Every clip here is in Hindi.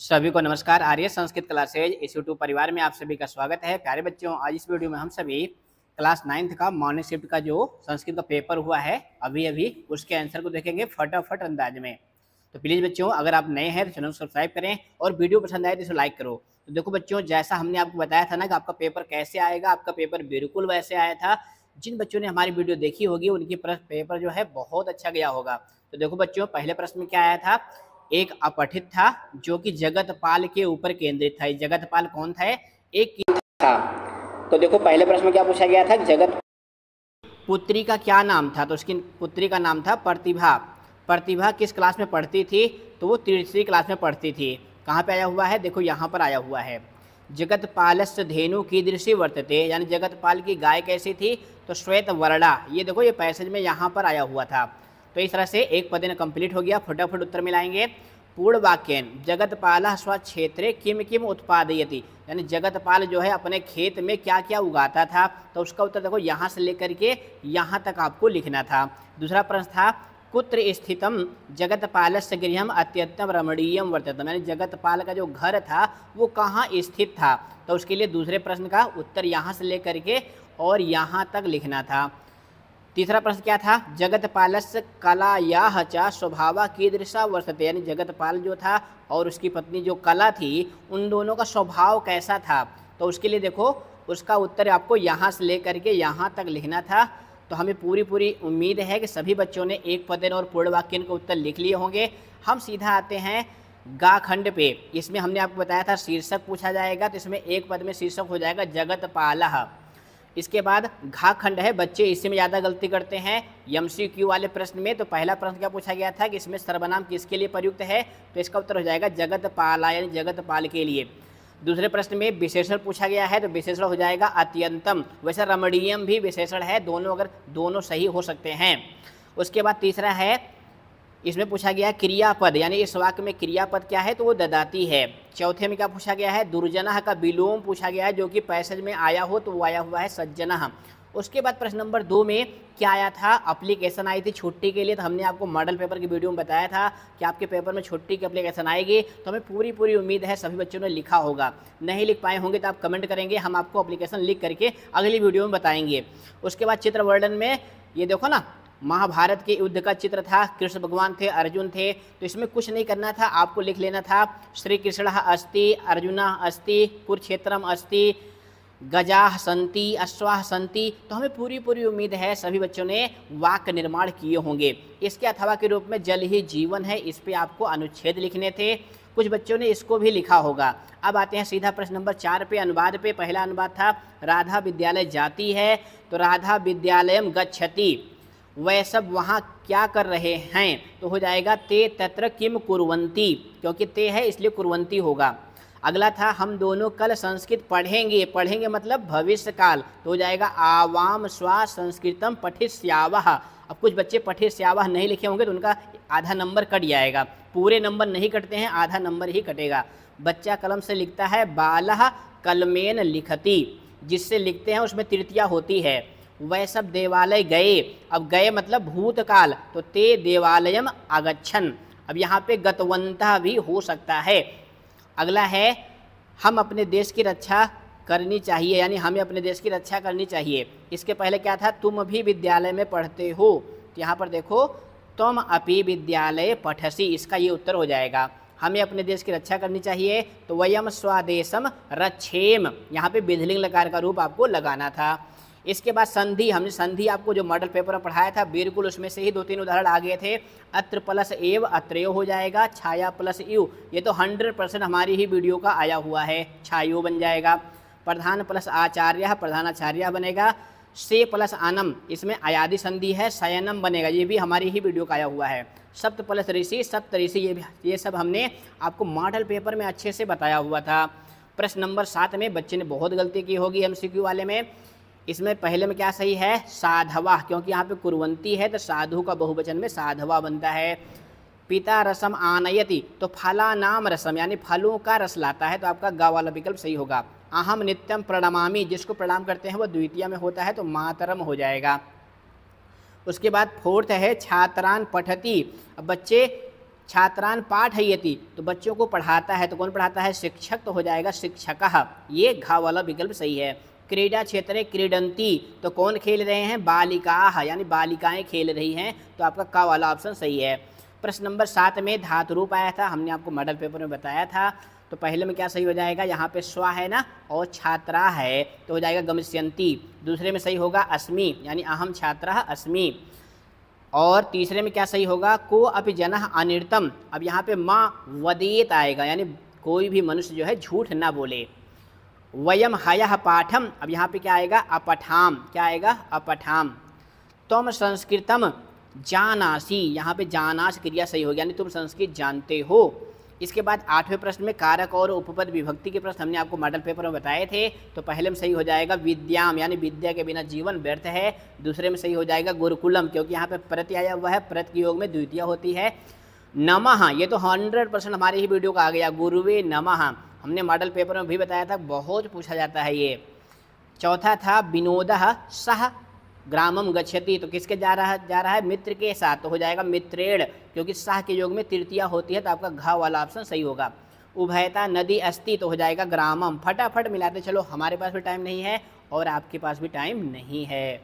सभी को नमस्कार। आर्य संस्कृत क्लासेज इस यूट्यूब परिवार में आप सभी का स्वागत है। प्यारे बच्चों, आज इस वीडियो में हम सभी क्लास 9th का मॉर्निंग शिफ्ट का जो संस्कृत का पेपर हुआ है अभी अभी उसके आंसर को देखेंगे फटाफट अंदाज में। तो प्लीज़ बच्चों, अगर आप नए हैं तो चैनल को सब्सक्राइब करें और वीडियो पसंद आए तो इसे लाइक करो। तो देखो बच्चों, जैसा हमने आपको बताया था ना कि आपका पेपर कैसे आएगा, आपका पेपर बिल्कुल वैसे आया था। जिन बच्चों ने हमारी वीडियो देखी होगी उनकी पेपर जो है बहुत अच्छा गया होगा। तो देखो बच्चों, पहले प्रश्न में क्या आया था, एक अपठित था जो कि जगतपाल के ऊपर केंद्रित था। जगतपाल कौन था? एक था। तो देखो पहले प्रश्न में क्या पूछा गया था, जगत पुत्री का क्या नाम था? तो उसकी पुत्री का नाम था प्रतिभा। प्रतिभा किस क्लास में पढ़ती थी? तो वो तीसरी क्लास में पढ़ती थी। कहाँ पे आया हुआ है? देखो यहाँ पर आया हुआ है। जगतपालस्य धेनु कीदृशी वर्तते, यानी जगतपाल की गाय कैसी थी? तो श्वेत वर्णा। ये देखो ये पैसेज में यहाँ पर आया हुआ था। तो इस तरह से एक पद कंप्लीट हो गया। फटाफट उत्तर मिलाएंगे। पूर्ण वाक्यन जगतपाल स्वक्षेत्रे किम किम उत्पादयति, यानी जगतपाल जो है अपने खेत में क्या क्या उगाता था। तो उसका उत्तर देखो यहाँ से लेकर के यहाँ तक आपको लिखना था। दूसरा प्रश्न था, कुत्र स्थितम जगतपालस्य गृहम अत्यंतम रमणीयम वर्तते, यानी जगतपाल का जो घर था वो कहाँ स्थित था। तो उसके लिए दूसरे प्रश्न का उत्तर यहाँ से लेकर के और यहाँ तक लिखना था। तीसरा प्रश्न क्या था, जगतपालस्य कलायाः च स्वभावा कीदृशा वर्तते, यानी जगतपाल जो था और उसकी पत्नी जो कला थी उन दोनों का स्वभाव कैसा था। तो उसके लिए देखो उसका उत्तर आपको यहाँ से लेकर के यहाँ तक लिखना था। तो हमें पूरी उम्मीद है कि सभी बच्चों ने एक पदन और पूर्ण वाक्य का उत्तर लिख लिए होंगे। हम सीधा आते हैं गा खंड पे। इसमें हमने आपको बताया था शीर्षक पूछा जाएगा, तो इसमें एक पद में शीर्षक हो जाएगा जगतपालः। इसके बाद घा खंड है, बच्चे इसी में ज़्यादा गलती करते हैं MCQ वाले प्रश्न में। तो पहला प्रश्न क्या पूछा गया था कि इसमें सर्वनाम किसके लिए प्रयुक्त है? तो इसका उत्तर हो जाएगा जगतपाला, यानी जगतपाल के लिए। दूसरे प्रश्न में विशेषण पूछा गया है, तो विशेषण हो जाएगा अत्यंतम। वैसे रमणीयम भी विशेषण है, दोनों अगर दोनों सही हो सकते हैं। उसके बाद तीसरा है, इसमें पूछा गया है क्रियापद, यानी इस वाक्य में क्रियापद क्या है? तो वो ददाती है। चौथे में क्या पूछा गया है, दुर्जनः का विलोम पूछा गया है, जो कि पैसेज में आया हो तो वो आया हुआ है सज्जनः। उसके बाद प्रश्न नंबर 2 में क्या आया था, एप्लीकेशन आई थी छुट्टी के लिए। तो हमने आपको मॉडल पेपर की वीडियो में बताया था कि आपके पेपर में छुट्टी की एप्लीकेशन आएगी। तो हमें पूरी उम्मीद है सभी बच्चों ने लिखा होगा। नहीं लिख पाए होंगे तो आप कमेंट करेंगे, हम आपको एप्लीकेशन लिख करके अगली वीडियो में बताएंगे। उसके बाद चित्र वर्णन में ये देखो ना, महाभारत के युद्ध का चित्र था, कृष्ण भगवान थे, अर्जुन थे। तो इसमें कुछ नहीं करना था, आपको लिख लेना था श्री कृष्ण अस्ति, अर्जुना अस्ति, कुरुक्षेत्रम अस्ति, गजाः सन्ति, अश्वाः सन्ति। तो हमें पूरी उम्मीद है सभी बच्चों ने वाक्य निर्माण किए होंगे। इसके अथवा के रूप में जल ही जीवन है, इस पे आपको अनुच्छेद लिखने थे। कुछ बच्चों ने इसको भी लिखा होगा। अब आते हैं सीधा प्रश्न नंबर 4 पे, अनुवाद पे। पहला अनुवाद था, राधा विद्यालय जाती है, तो राधा विद्यालयम गच्छति, वह सब वहाँ क्या कर रहे हैं? तो हो जाएगा ते तत्र किम कुर्वन्ति, क्योंकि ते है इसलिए कुर्वन्ति होगा। अगला था, हम दोनों कल संस्कृत पढ़ेंगे। पढ़ेंगे मतलब भविष्य काल, तो हो जाएगा आवाम स्वा संस्कृतम पठिष्यावः। अब कुछ बच्चे पठिष्यावः नहीं लिखे होंगे तो उनका आधा नंबर कट जाएगा। पूरे नंबर नहीं कटते हैं, आधा नंबर ही कटेगा। बच्चा कलम से लिखता है, बालः कलमेन लिखति, जिससे लिखते हैं उसमें तृतीया होती है। वह सब देवालय गए, अब गए मतलब भूतकाल, तो ते देवालयम आगच्छन्। अब यहाँ पे गतवंतः भी हो सकता है। अगला है, हम अपने देश की रक्षा करनी चाहिए, यानी हमें अपने देश की रक्षा करनी चाहिए। इसके पहले क्या था, तुम भी विद्यालय में पढ़ते हो, तो यहाँ पर देखो तुम अपि विद्यालय पठसि, इसका ये उत्तर हो जाएगा। हमें अपने देश की रक्षा करनी चाहिए, तो वयम स्वदेशम रक्षेम, यहाँ पे विधिलिंग लकार का रूप आपको लगाना था। इसके बाद संधि, हमने संधि आपको जो मॉडल पेपर में पढ़ाया था बिल्कुल उसमें से ही 2-3 उदाहरण आ गए थे। अत्र प्लस एव अत्रयो हो जाएगा, छाया प्लस यू, ये तो 100% हमारी ही वीडियो का आया हुआ है, छायो बन जाएगा। प्रधान प्लस आचार्य, प्रधानाचार्य बनेगा। से प्लस आनम, इसमें अयादि संधि है, शयनम बनेगा, ये भी हमारी ही वीडियो का आया हुआ है। सप्त प्लस ऋषि, सप्त ऋषि, ये सब हमने आपको मॉडल पेपर में अच्छे से बताया हुआ था। प्रश्न नंबर 7 में बच्चे ने बहुत गलती की होगी MCQ वाले में। इसमें पहले में क्या सही है, साधवा, क्योंकि यहाँ पे कुर्वन्ती है तो साधु का बहुवचन में साधवा बनता है। पिता रसम आनयति, तो फला नाम रसम, यानी फलों का रस लाता है, तो आपका गा वाला विकल्प सही होगा। अहम नित्यम प्रणमामि, जिसको प्रणाम करते हैं वो द्वितीय में होता है, तो मातरम हो जाएगा। उसके बाद फोर्थ है छात्रान पठति, बच्चे छात्रान पाठयति, तो बच्चों को पढ़ाता है, तो कौन पढ़ाता है? शिक्षक, तो हो जाएगा शिक्षकः। ये घ वाला विकल्प सही है। क्रीडा क्षेत्रे क्रीडंती, तो कौन खेल रहे हैं? बालिकाः, यानी बालिकाएं खेल रही हैं, तो आपका क वाला ऑप्शन सही है। प्रश्न नंबर 7 में धातु रूप आया था, हमने आपको मॉडल पेपर में बताया था। तो पहले में क्या सही हो जाएगा? यहाँ पे स्व है ना, और छात्रा है, तो हो जाएगा गमिष्यन्ति। दूसरे में सही होगा अस्मि, यानी अहम छात्रः अस्मि। और तीसरे में क्या सही होगा? को अपि जनः अनिर्तम, अब यहाँ पे माँ वदेत आएगा, यानी कोई भी मनुष्य जो है झूठ ना बोले। वयम हयः पाठम, अब यहाँ पे क्या आएगा? अपठाम, क्या आएगा? अपठाम। तुम संस्कृतम जानासी, यहाँ पे जानास क्रिया सही होगी, यानी तुम संस्कृत जानते हो। इसके बाद 8वें प्रश्न में कारक और उपपद विभक्ति के प्रश्न हमने आपको मॉडल पेपर में बताए थे। तो पहले में सही हो जाएगा विद्याम, यानी विद्या के बिना जीवन व्यर्थ है। दूसरे में सही हो जाएगा गुरुकुलम, क्योंकि यहाँ पे प्रत्यय आया हुआ है, प्रत के योग में द्वितीय होती है। नमः, ये तो 100% हमारे ही वीडियो का आ गया, गुरुवे नमः, हमने मॉडल पेपर में भी बताया था, बहुत पूछा जाता है ये। चौथा था विनोदः सह ग्रामम गच्छति, तो किसके जा रहा है? मित्र के साथ, तो हो जाएगा मित्रेण, क्योंकि सह के योग में तृतीया होती है, तो आपका घ वाला ऑप्शन सही होगा। उभयता नदी अस्ति, तो हो जाएगा ग्रामम। फटाफट मिलाते चलो, हमारे पास भी टाइम नहीं है और आपके पास भी टाइम नहीं है।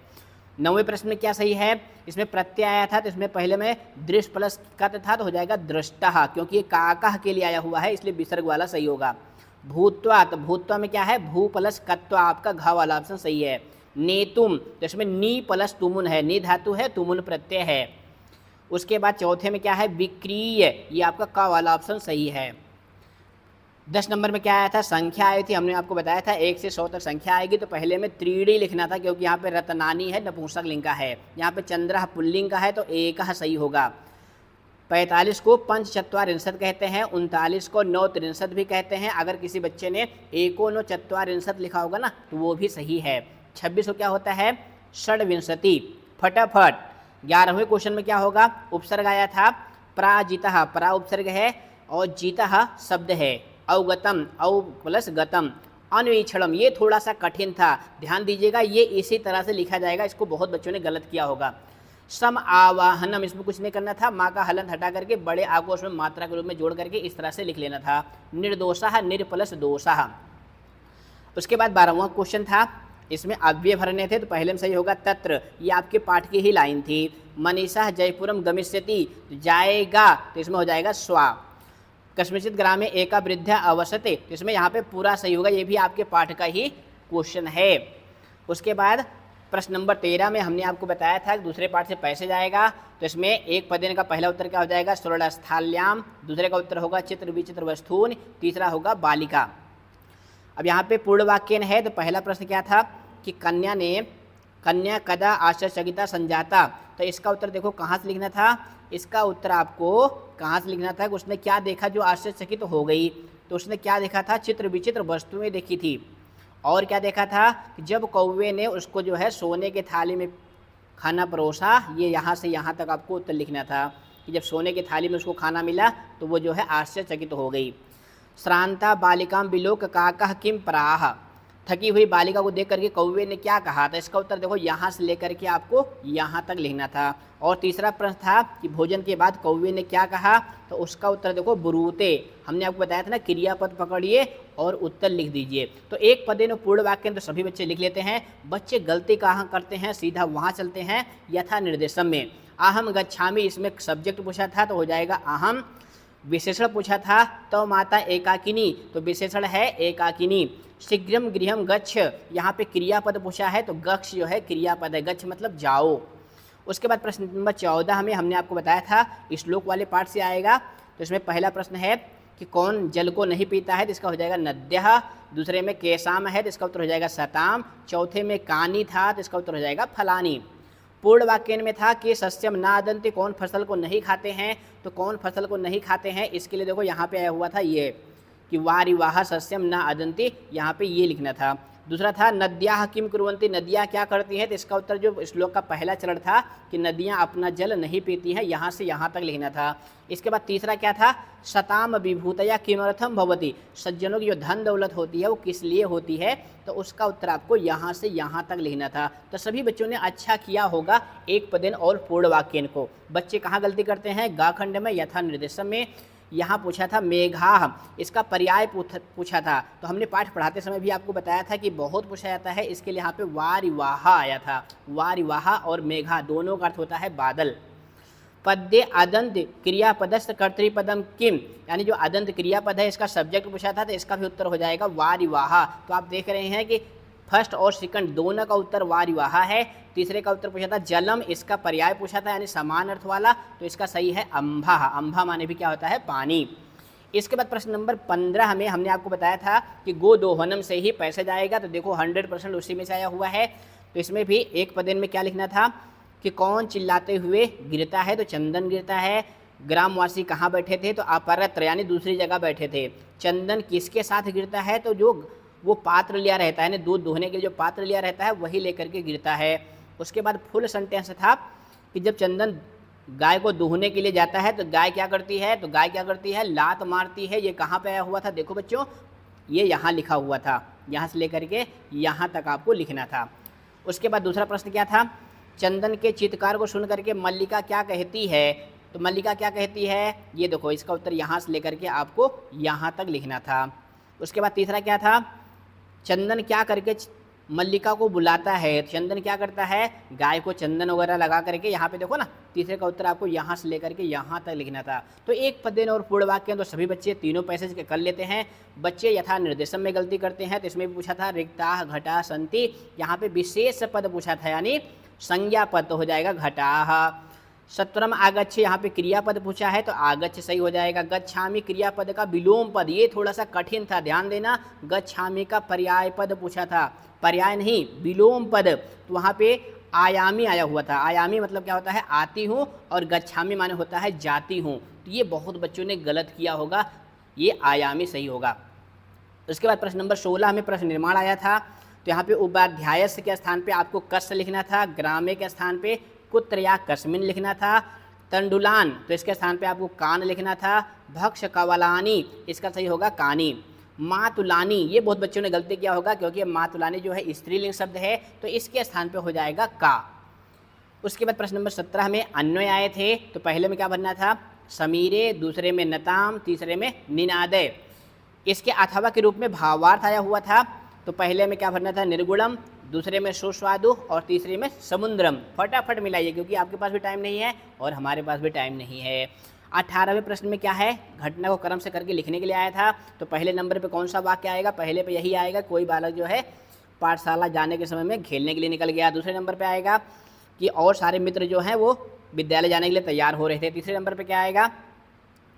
9वें प्रश्न में क्या सही है? इसमें प्रत्यय आया था, तो इसमें पहले में दृश्य प्लस कत था, तो हो जाएगा दृष्टः, क्योंकि ये काकः के लिए आया हुआ है, इसलिए विसर्ग वाला सही होगा। भूत्वा, तो भूत्वा में क्या है? भू प्लस कत्वा, आपका घ वाला ऑप्शन सही है। नेतुम, तो इसमें नी प्लस तुमुन है, नी धातु है, तुमुन प्रत्यय है। उसके बाद चौथे में क्या है? विक्रीय, ये आपका क वाला ऑप्शन सही है। 10 नंबर में क्या आया था? संख्या आई थी, हमने आपको बताया था 1 से 100 तक संख्या आएगी, तो पहले में त्रीणी लिखना था, क्योंकि यहाँ पे रत्नानी है, नपुंसक लिंग का है। यहाँ पे चंद्रः पुल्लिंग का है, तो एक सही होगा। 45 को पंचचत्वारिंशत् कहते हैं, 39 को नवत्रिंशत् भी कहते हैं। अगर किसी बच्चे ने एकोनचत्वारिंशत् लिखा होगा ना, तो वो भी सही है। 26 को क्या होता है? षड्विंशति। फटाफट 11वें क्वेश्चन में क्या होगा? उपसर्ग आया था, प्राजितः, प्रा उपसर्ग है और जीतः शब्द है। अवगतम, अव प्लस गतम। अन्वीक्षणम, ये थोड़ा सा कठिन था, ध्यान दीजिएगा, ये इसी तरह से लिखा जाएगा, इसको बहुत बच्चों ने गलत किया होगा। सम आवाहनम, इसमें कुछ नहीं करना था, माँ का हलंत हटा करके बड़े आ को उसमें मात्रा के रूप में जोड़ करके इस तरह से लिख लेना था। निर्दोषः, निर प्लस दोषः। उसके बाद 12वां क्वेश्चन था, इसमें अव्यय भरने थे, तो पहले में सही होगा तत्र, ये आपके पाठ की ही लाइन थी। मनीषा जयपुरम गमिष्यति, जाएगा, तो इसमें हो जाएगा स्वा। कस्मिंश्चित् ग्रामे एका वृद्धा अवसते, तो इसमें यहाँ पे पूरा सही होगा, ये भी आपके पाठ का ही क्वेश्चन है। उसके बाद प्रश्न नंबर 13 में हमने आपको बताया था कि दूसरे पार्ट से पैसे जाएगा, तो इसमें एक पदेन का पहला उत्तर क्या हो जाएगा? स्वर्णस्थाल्याम। दूसरे का उत्तर होगा चित्र विचित्र वस्तून। तीसरा होगा बालिका। अब यहाँ पे पूर्ण वाक्य है, तो पहला प्रश्न क्या था कि कन्या कदा आश्चर्यचकिता संजाता, तो इसका उत्तर देखो कहाँ से लिखना था? इसका उत्तर आपको कहाँ से लिखना था कि उसने क्या देखा जो आश्चर्यचकित हो गई? तो उसने क्या देखा था? चित्र विचित्र वस्तुएं देखी थी। और क्या देखा था कि जब कौवे ने उसको जो है सोने के थाली में खाना परोसा, ये यहाँ से यहाँ तक आपको उत्तर लिखना था कि जब सोने की थाली में उसको खाना मिला तो वो जो है आश्चर्यचकित हो गई। श्रांता बालिकाम बिलोक काकः किम प्राह, थकी हुई बालिका को देख करके कौवे ने क्या कहा था? इसका उत्तर देखो यहाँ से लेकर के आपको यहाँ तक लिखना था। और तीसरा प्रश्न था कि भोजन के बाद कौवे ने क्या कहा? तो उसका उत्तर देखो बुरूते। हमने आपको बताया था ना, क्रियापद पकड़िए और उत्तर लिख दीजिए। तो एक पदेन पूर्ण वाक्य तो सभी बच्चे लिख लेते हैं, बच्चे गलती कहाँ करते हैं? सीधा वहाँ चलते हैं यथा निर्देशम में। अहम गच्छामि, इसमें सब्जेक्ट पूछा था तो हो जाएगा अहम। विशेषण पूछा था तो माता एकाकिनी, तो विशेषण है एकाकिनी। शीघ्रम गृहम गच्छ, यहाँ पे क्रियापद पूछा है तो गच्छ जो है क्रियापद है, गच्छ मतलब जाओ। उसके बाद प्रश्न नंबर 14 में हमने आपको बताया था श्लोक वाले पार्ट से आएगा। तो इसमें पहला प्रश्न है कि कौन जल को नहीं पीता है? तो इसका हो जाएगा नद्यः। दूसरे में केशाम है, तो इसका उत्तर हो जाएगा सताम। चौथे में कानी था, तो इसका उत्तर हो जाएगा फलानी। पूर्ण वाक्य में था कि सस्यम न अदंति, कौन फसल को नहीं खाते हैं? तो कौन फसल को नहीं खाते हैं इसके लिए देखो यहाँ पे आया हुआ था ये कि वारिवाह सस्यम न अदंति, यहाँ पे ये लिखना था। दूसरा था नद्याः किम कुर्वन्ति, नदियाँ क्या करती हैं, तो इसका उत्तर जो श्लोक का पहला चरण था कि नदियाँ अपना जल नहीं पीती हैं, यहाँ से यहाँ तक लिखना था। इसके बाद तीसरा क्या था, शताम विभूतया किमर्थम भवति, सज्जनों की जो धन दौलत होती है वो किस लिए होती है, तो उसका उत्तर आपको यहाँ से यहाँ तक लिखना था। तो सभी बच्चों ने अच्छा किया होगा एक पदेन और पूर्ण वाक्यन को। बच्चे कहाँ गलती करते हैं, गा खंड में यथा निर्देशम में यहाँ पूछा था मेघा, इसका पर्याय पूछा था। तो हमने पाठ पढ़ाते समय भी आपको बताया था कि बहुत पूछा जाता है, इसके लिए यहाँ पे वारिवाहा आया था। वारिवाहा और मेघा दोनों का अर्थ होता है बादल। पद्य अदंत क्रियापदस्थ कर्तृपदम किम, यानी जो अदंत क्रियापद है इसका सब्जेक्ट पूछा था, तो इसका भी उत्तर हो जाएगा वारिवाहा। तो आप देख रहे हैं कि फर्स्ट और सेकंड दोनों का उत्तर वारिवाहा है। तीसरे का उत्तर पूछा था जलम, इसका पर्याय पूछा था यानी समान अर्थ वाला, तो इसका सही है अम्भा। अम्भा माने भी क्या होता है, पानी। इसके बाद प्रश्न नंबर 15 में हमने आपको बताया था कि गोदोहनम से ही पैसा जाएगा, तो देखो 100% उसी में से आया हुआ है। तो इसमें भी एक पदेन में क्या लिखना था कि कौन चिल्लाते हुए गिरता है, तो चंदन गिरता है। ग्रामवासी कहाँ बैठे थे, तो अपरत्र यानी दूसरी जगह बैठे थे। चंदन किसके साथ गिरता है, तो जो वो पात्र लिया रहता है, दूध दोहने के लिए जो पात्र लिया रहता है वही लेकर के गिरता है। उसके बाद फुल सेंटेंस था कि जब चंदन गाय को दूहने के लिए जाता है तो गाय क्या करती है, तो गाय क्या करती है, लात मारती है। ये कहाँ पे आया हुआ था, देखो बच्चों ये यहाँ लिखा हुआ था, यहाँ से लेकर के यहाँ तक आपको लिखना था। उसके बाद दूसरा प्रश्न क्या था, चंदन के चित्कार को सुन करके मल्लिका क्या कहती है, तो मल्लिका क्या कहती है, ये देखो इसका उत्तर यहाँ से लेकर के आपको यहाँ तक लिखना था। उसके बाद तीसरा क्या था, चंदन क्या करके मल्लिका को बुलाता है, चंदन क्या करता है, गाय को चंदन वगैरह लगा करके, यहाँ पे देखो ना तीसरे का उत्तर आपको यहाँ से लेकर के यहाँ तक लिखना था। तो एक पदेन और पूर्ण वाक्य तो सभी बच्चे तीनों पैसेज के कर लेते हैं। बच्चे यथा निर्देशम में गलती करते हैं, तो इसमें भी पूछा था रिक्ता घटा संति, यहाँ पे विशेष पद पूछा था यानी संज्ञा पद तो हो जाएगा घटाह। सत्वरम आगच्छ, यहाँ पे क्रियापद पूछा है तो आगच्छ सही हो जाएगा। गच्छामि क्रियापद का विलोम पद, ये थोड़ा सा कठिन था, ध्यान देना। गच्छामि का पर्याय पद पूछा था, पर्याय नहीं विलोम पद, तो वहाँ पे आयामी आया हुआ था। आयामी मतलब क्या होता है, आती हूँ, और गच्छामि माने होता है जाती हूँ। तो ये बहुत बच्चों ने गलत किया होगा, ये आयामी सही होगा। उसके बाद प्रश्न नंबर 16 में प्रश्न निर्माण आया था, तो यहाँ पे उपाध्यायस्य के स्थान पे आपको कस्य लिखना था, ग्रामे के स्थान पे कुत्र या कस्मिन लिखना था। तंडुलान, तो इसके स्थान पे आपको कान लिखना था। भक्ष कवलानी, इसका सही होगा कानी। मातुलानी, ये बहुत बच्चों ने गलती किया होगा क्योंकि मातुलानी जो है स्त्रीलिंग शब्द है, तो इसके स्थान पे हो जाएगा का। उसके बाद प्रश्न नंबर 17 में अन्वय आए थे, तो पहले में क्या बनना था, समीरे, दूसरे में नताम, तीसरे में निनादय। इसके अथवा के रूप में भावार्थ आया हुआ था, तो पहले में क्या भरना था, निर्गुणम, दूसरे में सुस्वादु और तीसरे में समुद्रम। फटाफट मिलाइए क्योंकि आपके पास भी टाइम नहीं है और हमारे पास भी टाइम नहीं है। 18वें प्रश्न में क्या है, घटना को क्रम से करके लिखने के लिए आया था, तो पहले नंबर पे कौन सा वाक्य आएगा, पहले पे यही आएगा, कोई बालक जो है पाठशाला जाने के समय में खेलने के लिए निकल गया। दूसरे नंबर पे आएगा कि और सारे मित्र जो हैं वो विद्यालय जाने के लिए तैयार हो रहे थे। तीसरे नंबर पे क्या आएगा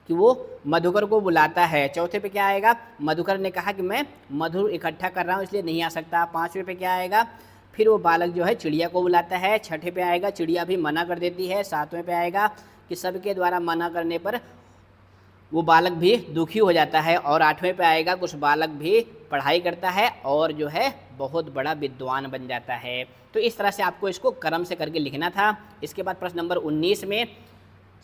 कि वो मधुकर को बुलाता है। चौथे पे क्या आएगा, मधुकर ने कहा कि मैं मधु इकट्ठा कर रहा हूँ इसलिए नहीं आ सकता। 5वें पे क्या आएगा, फिर वो बालक जो है चिड़िया को बुलाता है। 6ठे पे आएगा चिड़िया भी मना कर देती है। 7वें पे आएगा कि सबके द्वारा मना करने पर वो बालक भी दुखी हो जाता है। और 8वें पे आएगा कुछ बालक भी पढ़ाई करता है और जो है बहुत बड़ा विद्वान बन जाता है। तो इस तरह से आपको इसको क्रम से करके लिखना था। इसके बाद प्रश्न नंबर 19 में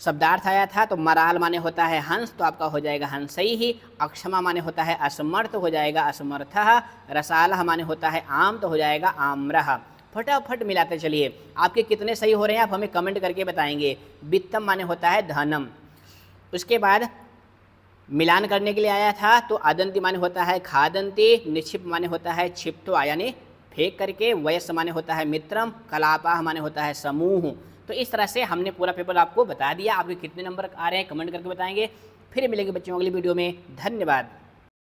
शब्दार्थ आया था, तो मराल माने होता है हंस, तो आपका हो जाएगा हंसई ही। अक्षमा माने होता है असमर्थ, हो जाएगा असमर्थः। रसालह माने होता है आम, तो हो जाएगा आम्रः। फटाफट मिलाते चलिए, आपके कितने सही हो रहे हैं आप हमें कमेंट करके बताएंगे। वित्तम माने होता है धनम। उसके बाद मिलान करने के लिए आया था, तो अदंती माने होता है खादंती, निक्षिप माने होता है क्षिप्त्वा यानी फेंक करके, वयस्स माने होता है मित्रम, कलापाह माने होता है समूह। तो इस तरह से हमने पूरा पेपर आपको बता दिया। आपके कितने नंबर आ रहे हैं कमेंट करके बताएंगे। फिर मिलेंगे बच्चों अगली वीडियो में। धन्यवाद।